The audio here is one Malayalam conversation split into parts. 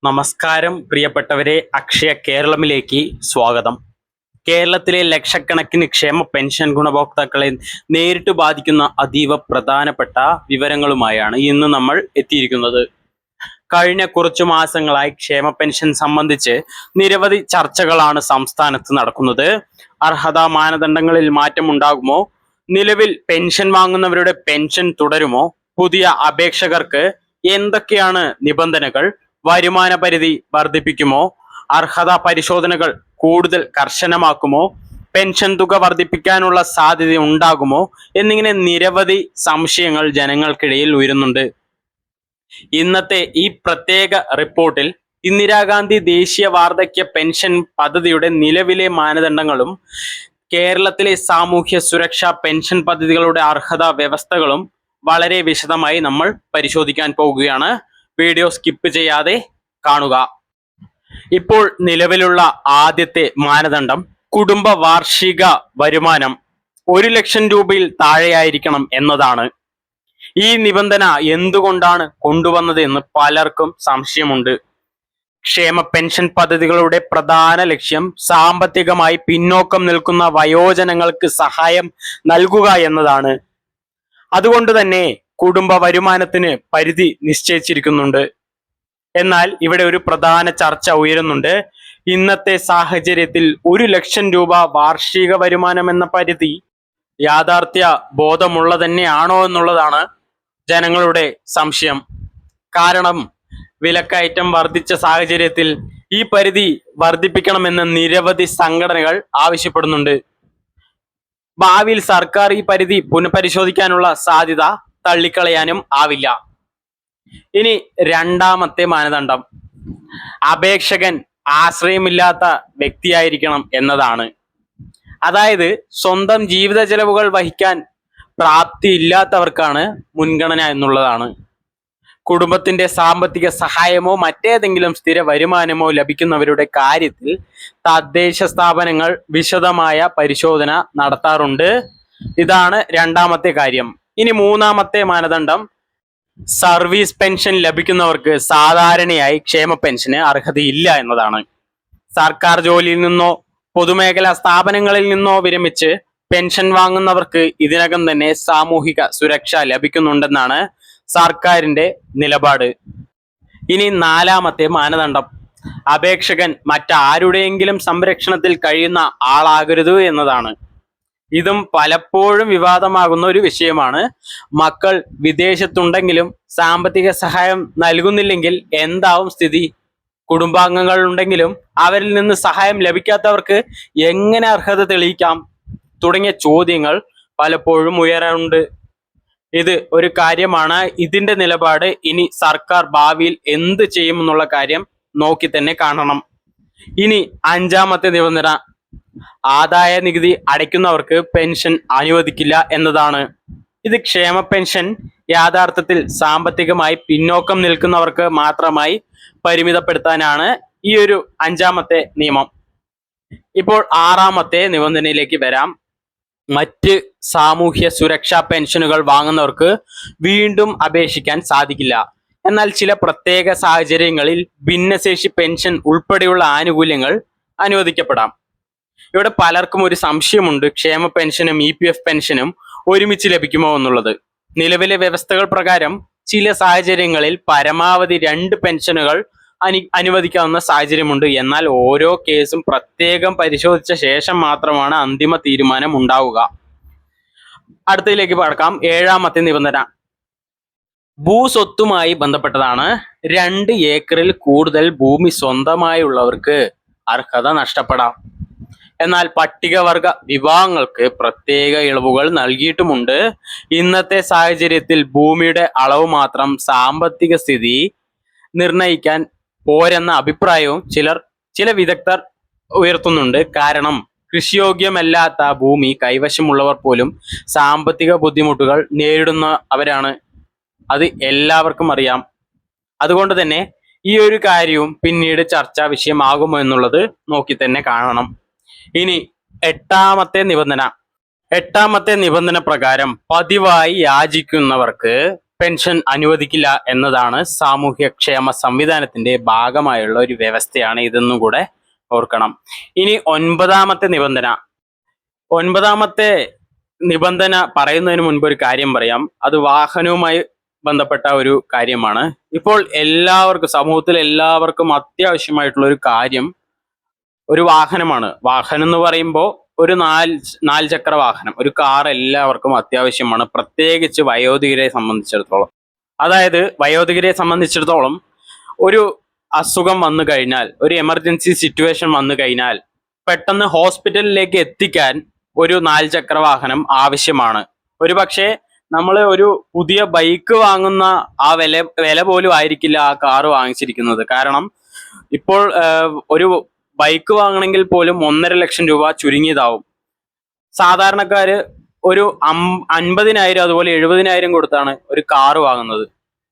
നമസ്കാരം പ്രിയപ്പെട്ടവരെ, അക്ഷയ കേരളമിലേക്ക് സ്വാഗതം. കേരളത്തിലെ ലക്ഷക്കണക്കിന് ക്ഷേമ പെൻഷൻ ഗുണഭോക്താക്കളെ നേരിട്ട് ബാധിക്കുന്ന അതീവ പ്രധാനപ്പെട്ട വിവരങ്ങളുമായാണ് ഇന്ന് നമ്മൾ എത്തിയിരിക്കുന്നത്. കഴിഞ്ഞ കുറച്ചു മാസങ്ങളായി ക്ഷേമ പെൻഷൻ സംബന്ധിച്ച് നിരവധി ചർച്ചകളാണ് സംസ്ഥാനത്ത് നടക്കുന്നത്. അർഹതാ മാനദണ്ഡങ്ങളിൽ മാറ്റമുണ്ടാകുമോ? നിലവിൽ പെൻഷൻ വാങ്ങുന്നവരുടെ പെൻഷൻ തുടരുമോ? പുതിയ അപേക്ഷകർക്ക് എന്തൊക്കെയാണ് നിബന്ധനകൾ? വരുമാന പരിധി വർദ്ധിപ്പിക്കുമോ? അർഹതാ പരിശോധനകൾ കൂടുതൽ കർശനമാക്കുമോ? പെൻഷൻ തുക വർദ്ധിപ്പിക്കാനുള്ള സാധ്യത ഉണ്ടാകുമോ? എന്നിങ്ങനെ നിരവധി സംശയങ്ങൾ ജനങ്ങൾക്കിടയിൽ ഉയരുന്നുണ്ട്. ഇന്നത്തെ ഈ പ്രത്യേക റിപ്പോർട്ടിൽ ഇന്ദിരാഗാന്ധി ദേശീയ വാർദ്ധക്യ പെൻഷൻ പദ്ധതിയുടെ നിലവിലെ മാനദണ്ഡങ്ങളും കേരളത്തിലെ സാമൂഹ്യ സുരക്ഷാ പെൻഷൻ പദ്ധതികളുടെ അർഹതാ വ്യവസ്ഥകളും വളരെ വിശദമായി നമ്മൾ പരിശോധിക്കാൻ പോകുകയാണ്. വീഡിയോ സ്കിപ്പ് ചെയ്യാതെ കാണുക. ഇപ്പോൾ നിലവിലുള്ള ആദ്യത്തെ മാനദണ്ഡം കുടുംബ വാർഷിക വരുമാനം 1,00,000 രൂപയിൽ താഴെയായിരിക്കണം എന്നതാണ്. ഈ നിബന്ധന എന്തുകൊണ്ടാണ് കൊണ്ടുവന്നത് എന്ന് പലർക്കും സംശയമുണ്ട്. ക്ഷേമ പെൻഷൻ പദ്ധതികളുടെ പ്രധാന ലക്ഷ്യം സാമ്പത്തികമായി പിന്നോക്കം നിൽക്കുന്ന വയോജനങ്ങൾക്ക് സഹായം നൽകുക എന്നതാണ്. അതുകൊണ്ട് തന്നെ കുടുംബ വരുമാനത്തിന് പരിധി നിശ്ചയിച്ചിരിക്കുന്നുണ്ട്. എന്നാൽ ഇവിടെ ഒരു പ്രധാന ചർച്ച ഉയരുന്നുണ്ട്. ഇന്നത്തെ സാഹചര്യത്തിൽ 1,00,000 രൂപ വാർഷിക വരുമാനം എന്ന പരിധി യാഥാർത്ഥ്യ ബോധമുള്ള തന്നെയാണോ എന്നുള്ളതാണ് ജനങ്ങളുടെ സംശയം. കാരണം വിലക്കയറ്റം വർദ്ധിച്ച സാഹചര്യത്തിൽ ഈ പരിധി വർദ്ധിപ്പിക്കണമെന്ന് നിരവധി സംഘടനകൾ ആവശ്യപ്പെടുന്നുണ്ട്. ഭാവിയിൽ സർക്കാർ ഈ പരിധി പുനഃപരിശോധിക്കാനുള്ള സാധ്യത തള്ളിക്കളയാനും ആവില്ല. ഇനി രണ്ടാമത്തെ മാനദണ്ഡം അപേക്ഷകൻ ആശ്രയമില്ലാത്ത വ്യക്തിയായിരിക്കണം എന്നതാണ്. അതായത് സ്വന്തം ജീവിത ചെലവുകൾ വഹിക്കാൻ പ്രാപ്തി ഇല്ലാത്തവർക്കാണ് മുൻഗണന എന്നുള്ളതാണ്. കുടുംബത്തിന്റെ സാമ്പത്തിക സഹായമോ മറ്റേതെങ്കിലും സ്ഥിര വരുമാനമോ ലഭിക്കുന്നവരുടെ കാര്യത്തിൽ തദ്ദേശ സ്ഥാപനങ്ങൾ വിശദമായ പരിശോധന നടത്താറുണ്ട്. ഇതാണ് രണ്ടാമത്തെ കാര്യം. ഇനി മൂന്നാമത്തെ മാനദണ്ഡം സർവീസ് പെൻഷൻ ലഭിക്കുന്നവർക്ക് സാധാരണയായി ക്ഷേമ പെൻഷന് അർഹതയില്ല എന്നതാണ്. സർക്കാർ ജോലിയിൽ നിന്നോ പൊതുമേഖലാ സ്ഥാപനങ്ങളിൽ നിന്നോ വിരമിച്ച് പെൻഷൻ വാങ്ങുന്നവർക്ക് ഇതിനകം തന്നെ സാമൂഹിക സുരക്ഷ ലഭിക്കുന്നുണ്ടെന്നാണ് സർക്കാരിന്റെ നിലപാട്. ഇനി നാലാമത്തെ മാനദണ്ഡം അപേക്ഷകൻ മറ്റാരുടെയെങ്കിലും സംരക്ഷണത്തിൽ കഴിയുന്ന ആളാകരുത് എന്നതാണ്. ഇതും പലപ്പോഴും വിവാദമാകുന്ന ഒരു വിഷയമാണ്. മക്കൾ വിദേശത്തുണ്ടെങ്കിലും സാമ്പത്തിക സഹായം നൽകുന്നില്ലെങ്കിൽ എന്താവും സ്ഥിതി? കുടുംബാംഗങ്ങൾ ഉണ്ടെങ്കിലും അവരിൽ നിന്ന് സഹായം ലഭിക്കാത്തവർക്ക് എങ്ങനെ അർഹത തെളിയിക്കാം? തുടങ്ങിയ ചോദ്യങ്ങൾ പലപ്പോഴും ഉയരാറുണ്ട്. ഇത് ഒരു കാര്യമാണ്. ഇതിന്റെ നിലപാട് ഇനി സർക്കാർ ഭാവിയിൽ എന്ത് ചെയ്യുമെന്നുള്ള കാര്യം നോക്കി തന്നെ കാണണം. ഇനി അഞ്ചാമത്തെ നിബന്ധന ആദായ നികുതി അടയ്ക്കുന്നവർക്ക് പെൻഷൻ അനുവദിക്കില്ല എന്നതാണ്. ഇത് ക്ഷേമ പെൻഷൻ യാഥാർത്ഥത്തിൽ സാമ്പത്തികമായി പിന്നോക്കം നിൽക്കുന്നവർക്ക് മാത്രമായി പരിമിതപ്പെടുത്താനാണ് ഈ ഒരു അഞ്ചാമത്തെ നിയമം. ഇപ്പോൾ ആറാമത്തെ നിബന്ധനയിലേക്ക് വരാം. മറ്റ് സാമൂഹ്യ സുരക്ഷാ പെൻഷനുകൾ വാങ്ങുന്നവർക്ക് വീണ്ടും അപേക്ഷിക്കാൻ സാധിക്കില്ല. എന്നാൽ ചില പ്രത്യേക സാഹചര്യങ്ങളിൽ ഭിന്നശേഷി പെൻഷൻ ഉൾപ്പെടെയുള്ള ആനുകൂല്യങ്ങൾ അനുവദിക്കപ്പെടാം. ഇവിടെ പലർക്കും ഒരു സംശയമുണ്ട്, ക്ഷേമ പെൻഷനും EPF പെൻഷനും ഒരുമിച്ച് ലഭിക്കുമോ എന്നുള്ളത്. നിലവിലെ വ്യവസ്ഥകൾ പ്രകാരം ചില സാഹചര്യങ്ങളിൽ പരമാവധി 2 പെൻഷനുകൾ അനുവദിക്കാവുന്ന സാഹചര്യമുണ്ട്. എന്നാൽ ഓരോ കേസും പ്രത്യേകം പരിശോധിച്ച ശേഷം മാത്രമാണ് അന്തിമ തീരുമാനം ഉണ്ടാവുക. അടുത്തതിലേക്ക് കടക്കാം. ഏഴാമത്തെ നിബന്ധന ഭൂസ്വത്തുമായി ബന്ധപ്പെട്ടതാണ്. 2 ഏക്കറിൽ കൂടുതൽ ഭൂമി സ്വന്തമായുള്ളവർക്ക് അർഹത നഷ്ടപ്പെടാം. എന്നാൽ പട്ടികവർഗ വിഭാഗങ്ങൾക്ക് പ്രത്യേക ഇളവുകൾ നൽകിയിട്ടുമുണ്ട്. ഇന്നത്തെ സാഹചര്യത്തിൽ ഭൂമിയുടെ അളവ് മാത്രം സാമ്പത്തിക സ്ഥിതി നിർണയിക്കാൻ പോരെന്ന അഭിപ്രായവും ചില വിദഗ്ധർ ഉയർത്തുന്നുണ്ട്. കാരണം കൃഷിയോഗ്യമല്ലാത്ത ഭൂമി കൈവശമുള്ളവർ പോലും സാമ്പത്തിക ബുദ്ധിമുട്ടുകൾ നേരിടുന്നവരാണ്. അത് എല്ലാവർക്കും അറിയാം. അതുകൊണ്ട് തന്നെ ഈ ഒരു കാര്യവും പിന്നീട് ചർച്ചാ വിഷയമാകുമോ എന്നുള്ളത് നോക്കി തന്നെ കാണണം. ഇനി എട്ടാമത്തെ നിബന്ധന പ്രകാരം പതിവായി യാചിക്കുന്നവർക്ക് പെൻഷൻ അനുവദിക്കില്ല എന്നതാണ് സാമൂഹ്യക്ഷേമ സംവിധാനത്തിന്റെ ഭാഗമായുള്ള ഒരു വ്യവസ്ഥയാണ്. ഇതെന്നും കൂടെ ഓർക്കണം. ഇനി ഒൻപതാമത്തെ നിബന്ധന പറയുന്നതിന് മുൻപ് ഒരു കാര്യം പറയാം. അത് വാഹനവുമായി ബന്ധപ്പെട്ട ഒരു കാര്യമാണ്. ഇപ്പോൾ സമൂഹത്തിൽ എല്ലാവർക്കും അത്യാവശ്യമായിട്ടുള്ള ഒരു കാര്യം ഒരു വാഹനമാണ്. വാഹനം എന്ന് പറയുമ്പോൾ ഒരു നാല് ചക്ര വാഹനം, ഒരു കാർ എല്ലാവർക്കും അത്യാവശ്യമാണ്, പ്രത്യേകിച്ച് വയോധികരെ സംബന്ധിച്ചിടത്തോളം. അതായത് വയോധികരെ സംബന്ധിച്ചിടത്തോളം ഒരു അസുഖം വന്നു കഴിഞ്ഞാൽ, ഒരു എമർജൻസി സിറ്റുവേഷൻ വന്നു കഴിഞ്ഞാൽ പെട്ടെന്ന് ഹോസ്പിറ്റലിലേക്ക് എത്തിക്കാൻ ഒരു നാല് ചക്ര വാഹനം ആവശ്യമാണ്. പക്ഷേ നമ്മൾ ഒരു പുതിയ ബൈക്ക് വാങ്ങുന്ന ആ വില പോലും ആയിരിക്കില്ല ആ കാറ് വാങ്ങിച്ചിരിക്കുന്നത്. കാരണം ഇപ്പോൾ ഒരു ബൈക്ക് വാങ്ങണമെങ്കിൽ പോലും 1.5 ലക്ഷം രൂപ ചുരുങ്ങിയതാവും. സാധാരണക്കാര് ഒരു 50,000 അതുപോലെ 70,000 കൊടുത്താണ് ഒരു കാറ് വാങ്ങുന്നത്.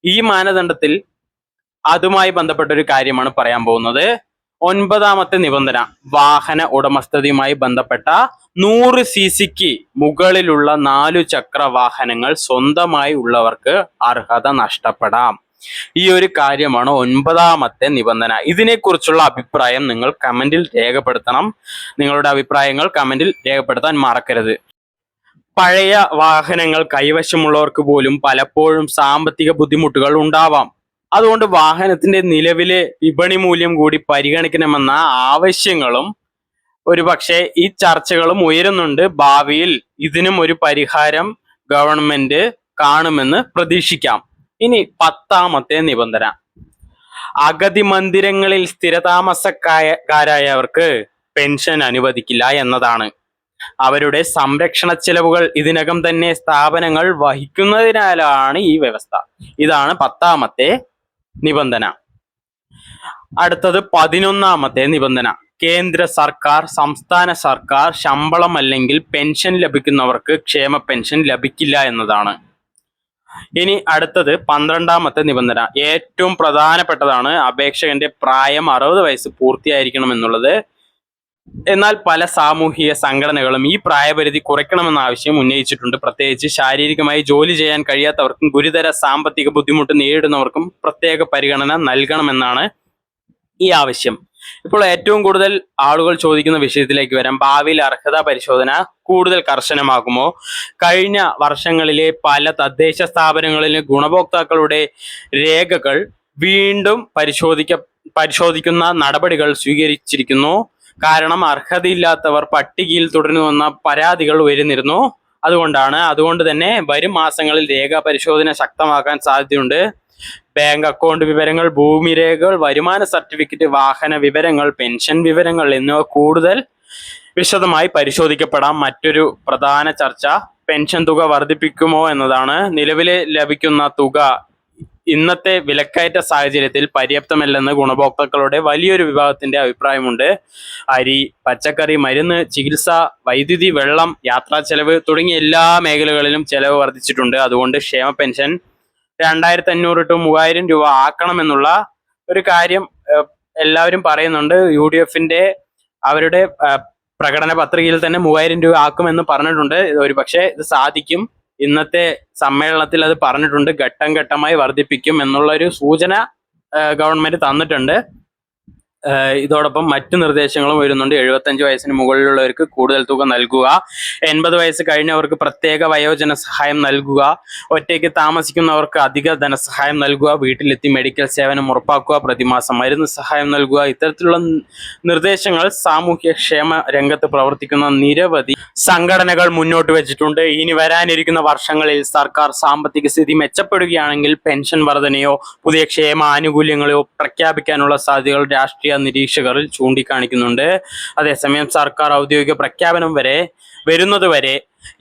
ഈ മാനദണ്ഡത്തിൽ അതുമായി ബന്ധപ്പെട്ട ഒരു കാര്യമാണ് പറയാൻ പോകുന്നത്. 9ാമത്തെ നിബന്ധന, വാഹന ഉടമസ്ഥതയുമായി ബന്ധപ്പെട്ട 100 cc മുകളിലുള്ള 4 ചക്ര വാഹനങ്ങൾ സ്വന്തമായി ഉള്ളവർക്ക് അർഹത നഷ്ടപ്പെടാം. ഈ ഒരു കാര്യമാണ് 9ാമത്തെ നിബന്ധന. ഇതിനെക്കുറിച്ചുള്ള അഭിപ്രായം നിങ്ങൾ കമന്റിൽ രേഖപ്പെടുത്തണം. നിങ്ങളുടെ അഭിപ്രായങ്ങൾ കമന്റിൽ രേഖപ്പെടുത്താൻ മറക്കരുത്. പഴയ വാഹനങ്ങൾ കൈവശമുള്ളവർക്ക് പോലും പലപ്പോഴും സാമ്പത്തിക ബുദ്ധിമുട്ടുകൾ ഉണ്ടാവാം. അതുകൊണ്ട് വാഹനത്തിന്റെ നിലവിലെ വിപണി മൂല്യം കൂടി പരിഗണിക്കണമെന്ന ആവശ്യങ്ങളും പക്ഷേ ഈ ചർച്ചകളും ഉയരുന്നുണ്ട്. ഭാവിയിൽ ഇതിനും ഒരു പരിഹാരം ഗവൺമെന്റ് കാണുമെന്ന് പ്രതീക്ഷിക്കാം. ഇനി 10ാമത്തെ നിബന്ധന, അഗതി മന്ദിരങ്ങളിൽ സ്ഥിരതാമസക്കാരായവർക്ക് പെൻഷൻ അനുവദിക്കില്ല എന്നതാണ്. അവരുടെ സംരക്ഷണ ചെലവുകൾ ഇതിനകം തന്നെ സ്ഥാപനങ്ങൾ വഹിക്കുന്നതിനാലാണ് ഈ വ്യവസ്ഥ. ഇതാണ് 10ാമത്തെ നിബന്ധന. അടുത്തത് 11ാമത്തെ നിബന്ധന, കേന്ദ്ര സർക്കാർ, സംസ്ഥാന സർക്കാർ ശമ്പളം അല്ലെങ്കിൽ പെൻഷൻ ലഭിക്കുന്നവർക്ക് ക്ഷേമ പെൻഷൻ ലഭിക്കില്ല എന്നതാണ്. ഇനി അടുത്തത് 12ാമത്തെ നിബന്ധന, ഏറ്റവും പ്രധാനപ്പെട്ടതാണ്. അപേക്ഷകന്റെ പ്രായം 60 വയസ്സ് പൂർത്തിയായിരിക്കണം എന്നുള്ളത്. എന്നാൽ പല സാമൂഹിക സംഘടനകളും ഈ പ്രായപരിധി കുറയ്ക്കണമെന്ന ആവശ്യം ഉന്നയിച്ചിട്ടുണ്ട്. പ്രത്യേകിച്ച് ശാരീരികമായി ജോലി ചെയ്യാൻ കഴിയാത്തവർക്കും ഗുരുതര സാമ്പത്തിക ബുദ്ധിമുട്ട് നേരിടുന്നവർക്കും പ്രത്യേക പരിഗണന നൽകണമെന്നാണ് ഈ ആവശ്യം. ഇപ്പോൾ ഏറ്റവും കൂടുതൽ ആളുകൾ ചോദിക്കുന്ന വിഷയത്തിലേക്ക് വരാം. ഭാവിയിൽ അർഹതാ പരിശോധന കൂടുതൽ കർശനമാകുമോ? കഴിഞ്ഞ വർഷങ്ങളിലെ പല തദ്ദേശ സ്ഥാപനങ്ങളിലെ ഗുണഭോക്താക്കളുടെ രേഖകൾ വീണ്ടും പരിശോധിക്കുന്ന നടപടികൾ സ്വീകരിച്ചിരിക്കുന്നു. കാരണം അർഹതയില്ലാത്തവർ പട്ടികയിൽ തുടരുന്നുവെന്ന പരാതികൾ ഉയർന്നിരുന്നു. അതുകൊണ്ട് തന്നെ വരും മാസങ്ങളിൽ രേഖാ പരിശോധന ശക്തമാക്കാൻ സാധ്യതയുണ്ട്. ബാങ്ക് അക്കൗണ്ട് വിവരങ്ങൾ, ഭൂമി രേഖകൾ, വരുമാന സർട്ടിഫിക്കറ്റ്, വാഹന വിവരങ്ങൾ, പെൻഷൻ വിവരങ്ങൾ എന്നിവ കൂടുതൽ വിശദമായി പരിശോധിക്കപ്പെടാം. മറ്റൊരു പ്രധാന ചർച്ച പെൻഷൻ തുക വർദ്ധിപ്പിക്കുമോ എന്നതാണ്. നിലവിലെ ലഭിക്കുന്ന തുക ഇന്നത്തെ വിലക്കയറ്റ സാഹചര്യത്തിൽ പര്യാപ്തമല്ലെന്ന് ഗുണഭോക്താക്കളുടെ വലിയൊരു വിഭാഗത്തിന്റെ അഭിപ്രായമുണ്ട്. അരി, പച്ചക്കറി, മരുന്ന്, ചികിത്സ, വൈദ്യുതി, വെള്ളം, യാത്രാ ചെലവ് തുടങ്ങിയ എല്ലാ മേഖലകളിലും ചെലവ് വർദ്ധിച്ചിട്ടുണ്ട്. അതുകൊണ്ട് ക്ഷേമ പെൻഷൻ 2,500 to 3,000 രൂപ ആക്കണമെന്നുള്ള ഒരു കാര്യം എല്ലാവരും പറയുന്നുണ്ട്. UDFന്റെ അവരുടെ പ്രകടന പത്രികയിൽ തന്നെ 3,000 രൂപ ആക്കുമെന്ന് പറഞ്ഞിട്ടുണ്ട്. പക്ഷേ ഇത് സാധിക്കും. ഇന്നത്തെ സമ്മേളനത്തിൽ അത് പറഞ്ഞിട്ടുണ്ട്. ഘട്ടം ഘട്ടമായി വർദ്ധിപ്പിക്കും എന്നുള്ള ഒരു സൂചന ഗവൺമെന്റ് തന്നിട്ടുണ്ട്. ഇതോടൊപ്പം മറ്റു നിർദ്ദേശങ്ങളും വരുന്നുണ്ട്. 75 വയസ്സിന് മുകളിലുള്ളവർക്ക് കൂടുതൽ തുക നൽകുക, 80 വയസ്സ് കഴിഞ്ഞവർക്ക് പ്രത്യേക വയോജന സഹായം നൽകുക, ഒറ്റയ്ക്ക് താമസിക്കുന്നവർക്ക് അധിക ധനസഹായം നൽകുക, വീട്ടിലെത്തി മെഡിക്കൽ സേവനം ഉറപ്പാക്കുക, പ്രതിമാസം മരുന്ന് സഹായം നൽകുക. ഇത്തരത്തിലുള്ള നിർദ്ദേശങ്ങൾ സാമൂഹ്യക്ഷേമ രംഗത്ത് പ്രവർത്തിക്കുന്ന നിരവധി സംഘടനകൾ മുന്നോട്ട് വെച്ചിട്ടുണ്ട്. ഇനി വരാനിരിക്കുന്ന വർഷങ്ങളിൽ സർക്കാർ സാമ്പത്തിക സ്ഥിതി മെച്ചപ്പെടുകയാണെങ്കിൽ പെൻഷൻ വർധനയോ പുതിയ ക്ഷേമ ആനുകൂല്യങ്ങളോ പ്രഖ്യാപിക്കാനുള്ള സാധ്യതകൾ രാഷ്ട്രീയ നിരീക്ഷകർ ചൂണ്ടിക്കാണിക്കുന്നുണ്ട്. അതേസമയം സർക്കാർ ഔദ്യോഗിക പ്രഖ്യാപനം വരുന്നതുവരെ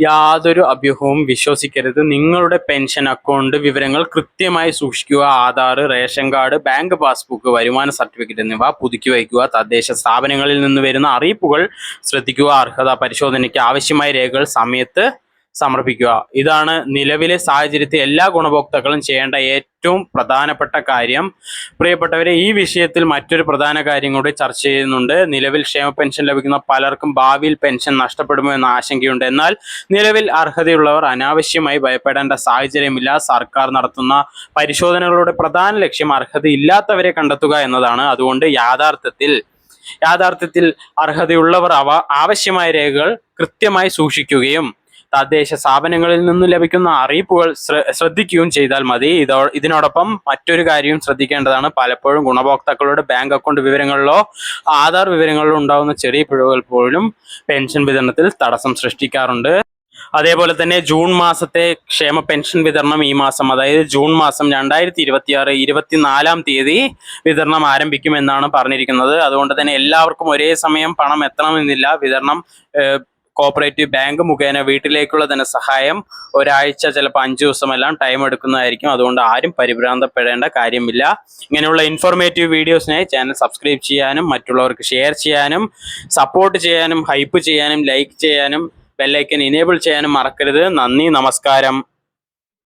യാതൊരു അഭ്യൂഹവും വിശ്വസിക്കരുത്. നിങ്ങളുടെ പെൻഷൻ അക്കൗണ്ട് വിവരങ്ങൾ കൃത്യമായി സൂക്ഷിക്കുക. Aadhaar, ration card, bank passbook, വരുമാന സർട്ടിഫിക്കറ്റ് എന്നിവ പുതുക്കി വയ്ക്കുക. തദ്ദേശ സ്ഥാപനങ്ങളിൽ നിന്ന് വരുന്ന അറിയിപ്പുകൾ ശ്രദ്ധിക്കുക. അർഹതാ പരിശോധനയ്ക്ക് ആവശ്യമായ രേഖകൾ സമയത്ത് സമർപ്പിക്കുക. ഇതാണ് നിലവിലെ സാഹചര്യത്തിൽ എല്ലാ ഗുണഭോക്താക്കളും ചെയ്യേണ്ട ഏറ്റവും പ്രധാനപ്പെട്ട കാര്യം. പ്രിയപ്പെട്ടവരെ, ഈ വിഷയത്തിൽ മറ്റൊരു പ്രധാന കാര്യം കൂടി ചർച്ച ചെയ്യുന്നുണ്ട്. നിലവിൽ ക്ഷേമ പെൻഷൻ ലഭിക്കുന്ന പലർക്കും ഭാവിയിൽ പെൻഷൻ നഷ്ടപ്പെടുമോ എന്ന ആശങ്കയുണ്ട്. എന്നാൽ നിലവിൽ അർഹതയുള്ളവർ അനാവശ്യമായി ഭയപ്പെടേണ്ട സാഹചര്യമില്ല. സർക്കാർ നടത്തുന്ന പരിശോധനകളുടെ പ്രധാന ലക്ഷ്യം അർഹതയില്ലാത്തവരെ കണ്ടെത്തുക എന്നതാണ്. അതുകൊണ്ട് യാഥാർത്ഥ്യത്തിൽ അർഹതയുള്ളവർ ആവശ്യമായ രേഖകൾ കൃത്യമായി സൂക്ഷിക്കുകയും തദ്ദേശ സ്ഥാപനങ്ങളിൽ നിന്ന് ലഭിക്കുന്ന അറിയിപ്പുകൾ ശ്രദ്ധിക്കുകയും ചെയ്താൽ മതി. ഇതിനോടൊപ്പം മറ്റൊരു കാര്യവും ശ്രദ്ധിക്കേണ്ടതാണ്. പലപ്പോഴും ഗുണഭോക്താക്കളുടെ ബാങ്ക് അക്കൗണ്ട് വിവരങ്ങളിലോ ആധാർ വിവരങ്ങളിലോ ഉണ്ടാകുന്ന ചെറിയ പിഴവുകൾ പോലും പെൻഷൻ വിതരണത്തിൽ തടസ്സം സൃഷ്ടിക്കാറുണ്ട്. അതേപോലെ തന്നെ ജൂൺ മാസത്തെ ക്ഷേമ പെൻഷൻ വിതരണം ഈ മാസം, അതായത് ജൂൺ മാസം 2026 24 തീയതി വിതരണം ആരംഭിക്കുമെന്നാണ് പറഞ്ഞിരിക്കുന്നത്. അതുകൊണ്ട് തന്നെ എല്ലാവർക്കും ഒരേ സമയം പണം എത്തണമെന്നില്ല. വിതരണം കോപ്പറേറ്റീവ് ബാങ്ക് മുഖേന വീട്ടിലേക്കുള്ള ധനസഹായം ഒരാഴ്ച, ചിലപ്പോൾ 5 ദിവസമെല്ലാം ടൈം എടുക്കുന്നതായിരിക്കും. അതുകൊണ്ട് ആരും പരിഭ്രാന്തപ്പെടേണ്ട കാര്യമില്ല. ഇങ്ങനെയുള്ള ഇൻഫോർമേറ്റീവ് വീഡിയോസിനായി ചാനൽ സബ്സ്ക്രൈബ് ചെയ്യാനും മറ്റുള്ളവർക്ക് ഷെയർ ചെയ്യാനും സപ്പോർട്ട് ചെയ്യാനും ഹൈപ്പ് ചെയ്യാനും ലൈക്ക് ചെയ്യാനും ബെല്ലൈക്കൻ ഇനേബിൾ ചെയ്യാനും മറക്കരുത്. നന്ദി, നമസ്കാരം.